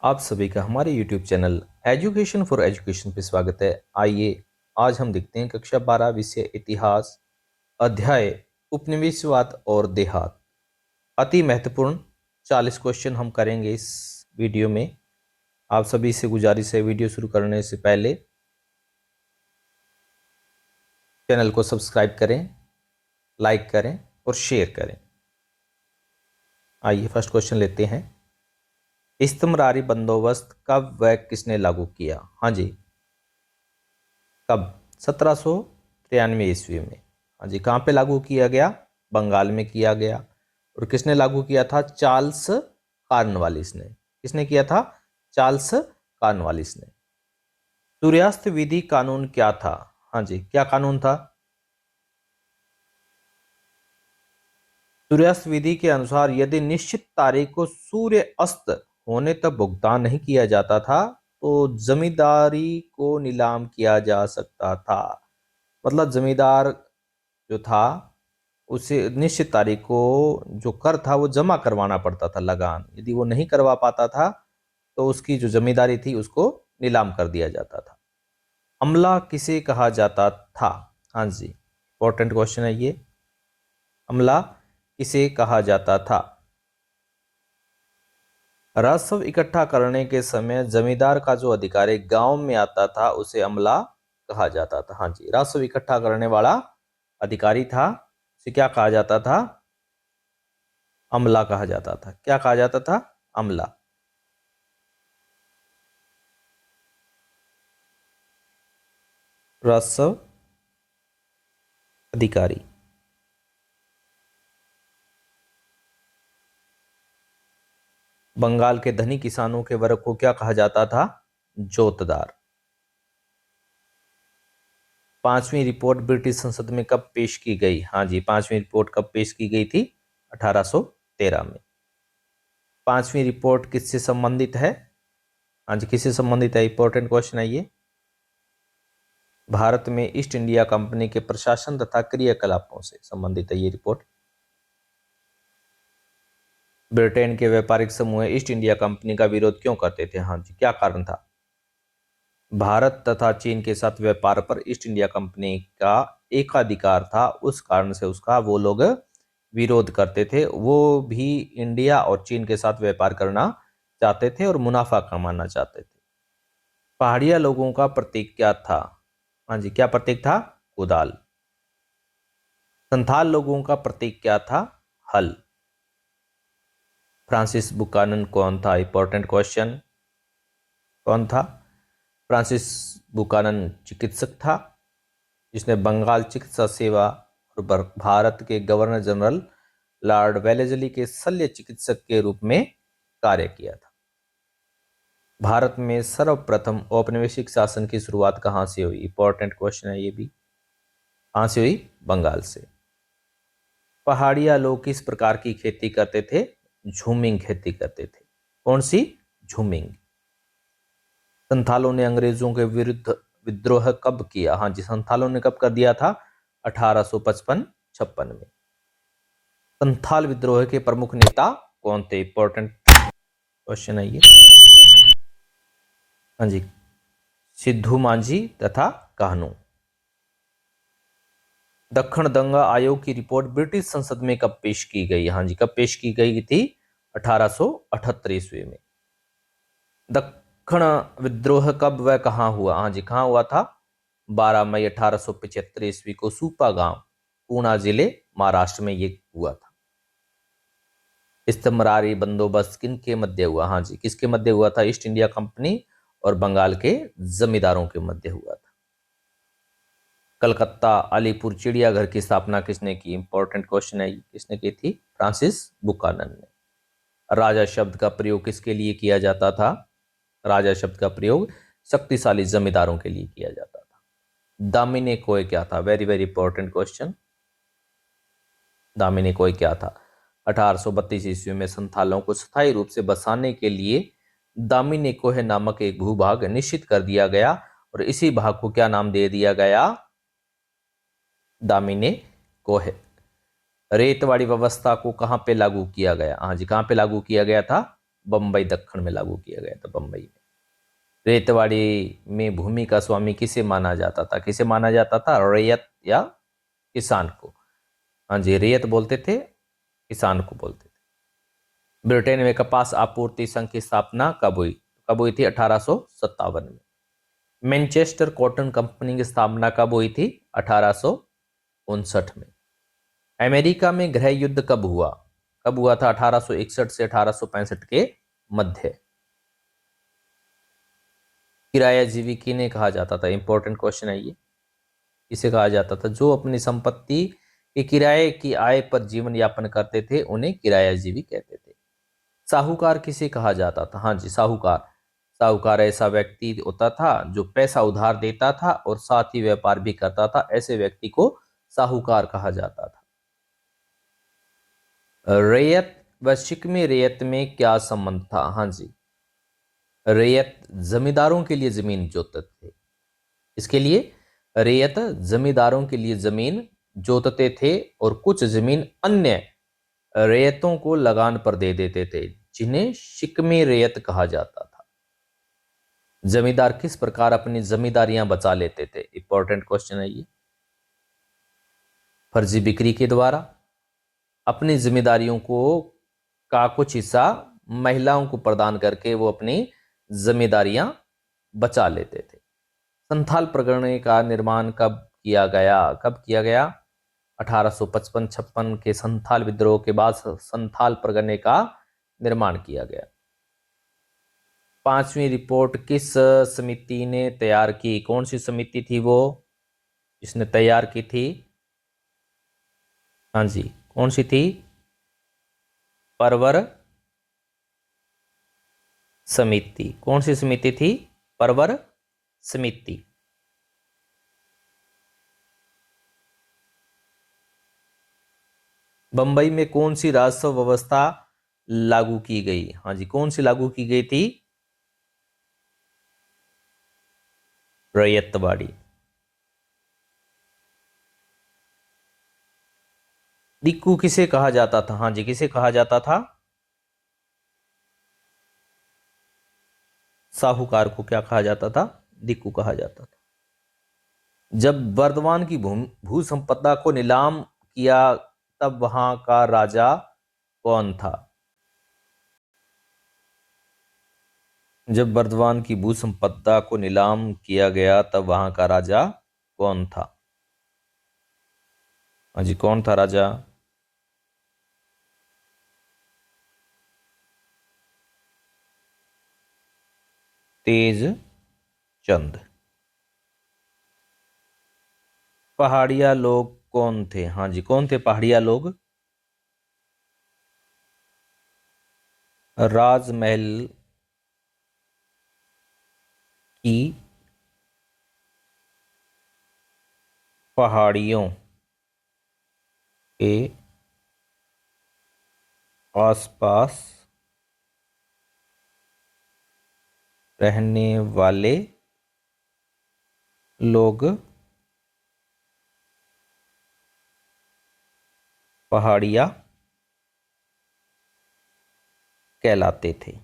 आप सभी का हमारे YouTube channel education for education पे स्वागत है। आइए आज हम देखते हैं कक्षा 12 विषय इतिहास, अध्याय उपनिवेशवाद और देहात। अति महत्वपूर्ण 40 क्वेश्चन हम करेंगे इस वीडियो में। आप सभी से गुजारिश है, वीडियो शुरू करने से पहले चैनल को सब्सक्राइब करें, लाइक करें और शेयर करें। आइए फर्स्ट क्वेश्चन लेते हैं। इस्तमरारी बंदोबस्त कब व किसने लागू किया? हाँ जी, कब? 1793 ईस्वी में। हाँ जी, कहाँ पे लागू किया गया? बंगाल में किया गया। और किसने लागू किया था? चार्ल्स कॉर्नवालिस ने। किसने किया था? चार्ल्स कॉर्नवालिस ने। सूर्यास्त विधि कानून क्या था? हाँ जी, क्या कानून था? सूर्यास्त विधि के अनुसार यदि निश्चित तारीख को सूर्य अस्त होने तक भुगतान नहीं किया जाता था तो जमींदारी को नीलाम किया जा सकता था। मतलब जमींदार जो था उसे निश्चित तारीख को जो कर था वो जमा करवाना पड़ता था, लगान। यदि वो नहीं करवा पाता था तो उसकी जो जमींदारी थी उसको नीलाम कर दिया जाता था। अमला किसे कहा जाता था? हाँ जी, इंपॉर्टेंट क्वेश्चन है ये। अमला किसे कहा जाता था? राजस्व इकट्ठा करने के समय जमींदार का जो अधिकारी गांव में आता था उसे अमला कहा जाता था। हाँ जी, राजस्व इकट्ठा करने वाला अधिकारी था, उसे क्या कहा जाता था? अमला कहा जाता था। क्या कहा जाता था? अमला। राजस्व अधिकारी। बंगाल के धनी किसानों के वर्ग को क्या कहा जाता था? जोतदार। पांचवी रिपोर्ट ब्रिटिश संसद में कब पेश की गई? हाँ जी, पांचवी रिपोर्ट कब पेश की गई थी? 1813 में। पांचवी रिपोर्ट किससे संबंधित है? हाँ जी, किससे संबंधित है? इंपॉर्टेंट क्वेश्चन है ये। भारत में ईस्ट इंडिया कंपनी के प्रशासन तथा क्रियाकलापों से संबंधित है ये रिपोर्ट। ब्रिटेन के व्यापारिक समूह ईस्ट इंडिया कंपनी का विरोध क्यों करते थे? हाँ जी, क्या कारण था? भारत तथा चीन के साथ व्यापार पर ईस्ट इंडिया कंपनी का एकाधिकार था, उस कारण से उसका वो लोग विरोध करते थे। वो भी इंडिया और चीन के साथ व्यापार करना चाहते थे और मुनाफा कमाना चाहते थे। पहाड़िया लोगों का प्रतीक क्या था? हाँ जी, क्या प्रतीक था? कुदाल। संथाल लोगों का प्रतीक क्या था? हल। फ्रांसिस बुकानन कौन था? Important question. कौन था? फ्रांसिस बुकानन चिकित्सक था जिसने बंगाल चिकित्सा सेवा और भारत के गवर्नर जनरल लॉर्ड वेलेस्ली के शल्य चिकित्सक के रूप में कार्य किया था। भारत में सर्वप्रथम औपनिवेशिक शासन की शुरुआत कहां से हुई? इंपॉर्टेंट क्वेश्चन है ये भी। कहां से हुई? बंगाल से। पहाड़िया लोग किस प्रकार की खेती करते थे? झूमिंग खेती करते थे। कौन सी? झूमिंग। संथालों ने अंग्रेजों के विरुद्ध विद्रोह कब किया? हाँ जी, संथालों ने कब कर दिया था? 1855-56 में। संथाल विद्रोह के प्रमुख नेता कौन थे? इंपॉर्टेंट क्वेश्चन है ये। हाँ जी, सिद्धू मांझी तथा कान्हू। दक्कन दंगा आयोग की रिपोर्ट ब्रिटिश संसद में कब पेश की गई? हाँ जी, कब पेश की गई थी? 1878 ईस्वी में। दक्कन विद्रोह कब व कहाँ हुआ? हाँ जी, कहाँ हुआ था? 12 मई 1875 ईस्वी को सूपा गांव, पूना जिले, महाराष्ट्र में ये हुआ था। इस्तमरारी बंदोबस्त किन के मध्य हुआ? हाँ जी, किसके मध्य हुआ था? ईस्ट इंडिया कंपनी और बंगाल के जमींदारों के मध्य हुआ था। कलकत्ता अलीपुर चिड़ियाघर की स्थापना किसने की? इंपॉर्टेंट क्वेश्चन है, किसने की थी? फ्रांसिस बुकानन ने। राजा शब्द का प्रयोग किसके लिए किया जाता था? राजा शब्द का प्रयोग शक्तिशाली जमींदारों के लिए किया जाता था। दामिनी कोय क्या था? Very very important question. Damini कोय क्या था? 1832 ईस्वी में संथालों को स्थायी रूप से बसाने के लिए दामिनी कोह नामक एक भूभाग निश्चित कर दिया गया और इसी भाग को क्या नाम दे दिया गया? दामिनी कोह। रेतवाड़ी व्यवस्था को कहां पे लागू किया गया? हाँ जी, कहां पे लागू किया गया था? बम्बई दक्षिण में लागू किया गया था, बम्बई में। रेतवाड़ी में भूमि का स्वामी किसे माना जाता था? किसे माना जाता था? रैयत या किसान को? हाँ जी, रैयत बोलते थे, किसान को बोलते थे। ब्रिटेन में कपास आपूर्ति संघ की स्थापना कब हुई? कब हुई थी? 1857 में। मैनचेस्टर कॉटन कंपनी की स्थापना कब हुई थी? 1859 में। अमेरिका में गृह युद्ध कब हुआ? कब हुआ था? 1861 से 1865 के मध्य। किरायाजीवी किन्हें कहा जाता था? इंपॉर्टेंट क्वेश्चन है ये। इसे कहा जाता था जो अपनी संपत्ति के किराए की आय पर जीवन यापन करते थे, उन्हें किरायाजीवी कहते थे। साहूकार किसे कहा जाता था? हाँ जी, साहूकार। साहूकार ऐसा व्यक्ति होता था जो पैसा उधार देता था और साथ ही व्यापार भी करता था। ऐसे व्यक्ति को साहूकार कहा जाता था। रैयत व शिकमी रैयत में क्या संबंध था? हाँ जी, रैयत जमींदारों के लिए जमीन जोतते थे। इसके लिए रैयत जमींदारों के लिए जमीन जोतते थे और कुछ जमीन अन्य रैयतों को लगान पर दे देते थे, जिन्हें शिकमी रैयत कहा जाता था। जमींदार किस प्रकार अपनी जमींदारियां बचा लेते थे? इंपॉर्टेंट क्वेश्चन है ये। फर्जी बिक्री के द्वारा। अपनी जिम्मेदारियों को का कुछ हिस्सा महिलाओं को प्रदान करके वो अपनी जिम्मेदारियां बचा लेते थे। संथाल परगने का निर्माण कब किया गया? कब किया गया? 1855-56 के संथाल विद्रोह के बाद संथाल परगने का निर्माण किया गया। पांचवी रिपोर्ट किस समिति ने तैयार की? कौन सी समिति थी वो जिसने तैयार की थी? हाँ जी, कौन सी थी? परवर समिति। कौन सी समिति थी? परवर समिति। बंबई में कौन सी राजस्व व्यवस्था लागू की गई? हाँ जी, कौन सी लागू की गई थी? रैयतवाड़ी। डिक्कू किसे कहा जाता था? हाँ जी, किसे कहा जाता था? साहूकार को क्या कहा जाता था? डिक्कू कहा जाता था। जब बर्दवान की भू संपदा को नीलाम किया तब वहां का राजा कौन था? जब बर्दवान की भू संपदा को नीलाम किया गया तब वहां का राजा कौन था? हाँ जी, कौन था राजा? तेज चंद। पहाड़िया लोग कौन थे? हाँ जी, कौन थे पहाड़िया लोग? राजमहल की पहाड़ियों के आसपास रहने वाले लोग पहाड़िया कहलाते थे।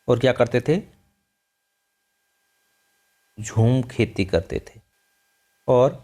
और क्या करते थे? झूम खेती करते थे और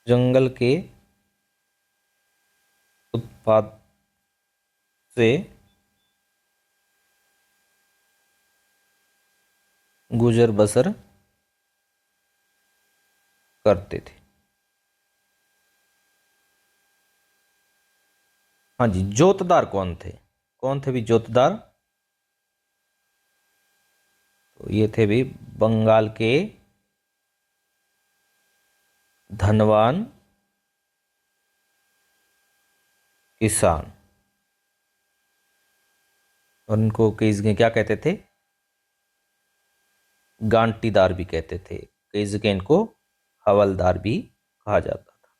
जंगल के उत्पाद से गुजर बसर करते थे। हाँ जी, जोतदार कौन थे? कौन थे भी जोतदार? तो ये थे भी बंगाल के धनवान किसान। और उनको कई जगह क्या कहते थे? गांटीदार भी कहते थे। कई जगह इनको हवलदार भी कहा जाता था।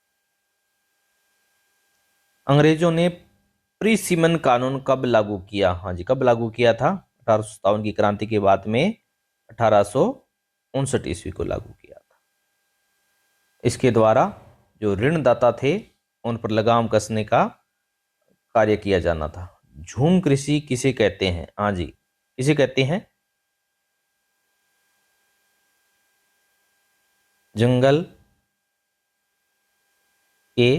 अंग्रेजों ने प्री सीमन कानून कब लागू किया? हाँ जी, कब लागू किया था? 1857 की क्रांति के बाद में 1859 ईस्वी को लागू किया था। इसके द्वारा जो ऋणदाता थे उन पर लगाम कसने का कार्य किया जाना था। झूम कृषि किसे कहते हैं? हाँ जी, किसे कहते हैं? जंगल के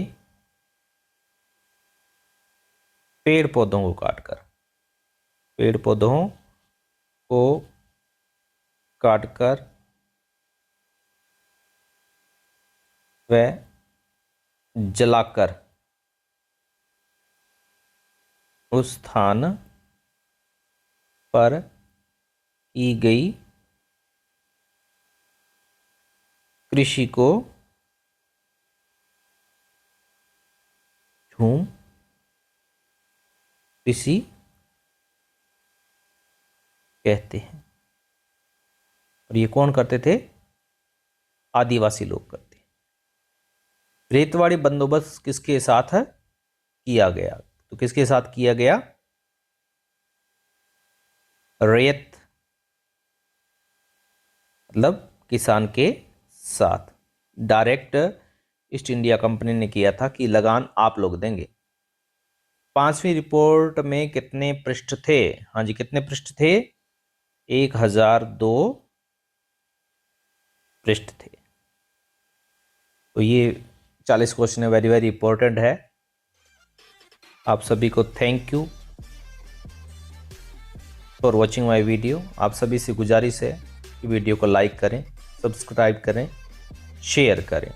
पेड़ पौधों को काटकर, पेड़ पौधों को काटकर व जलाकर उस स्थान पर की गई कृषि को झूम कृषि कहते हैं। और ये कौन करते थे? आदिवासी लोग करते। रेतवाड़ी बंदोबस्त किसके साथ किया गया? तो किसके साथ किया गया? रेत मतलब किसान के साथ। डायरेक्ट ईस्ट इंडिया कंपनी ने किया था कि लगान आप लोग देंगे। 5वीं रिपोर्ट में कितने पृष्ठ थे? हाँ जी, कितने पृष्ठ थे? 1002 पृष्ठ थे। तो ये 40 क्वेश्चन है, वेरी वेरी इंपॉर्टेंट है। आप सभी को thank you for watching my video. आप सभी से गुजारिश है कि वीडियो को लाइक करें, सब्सक्राइब करें, शेयर करें।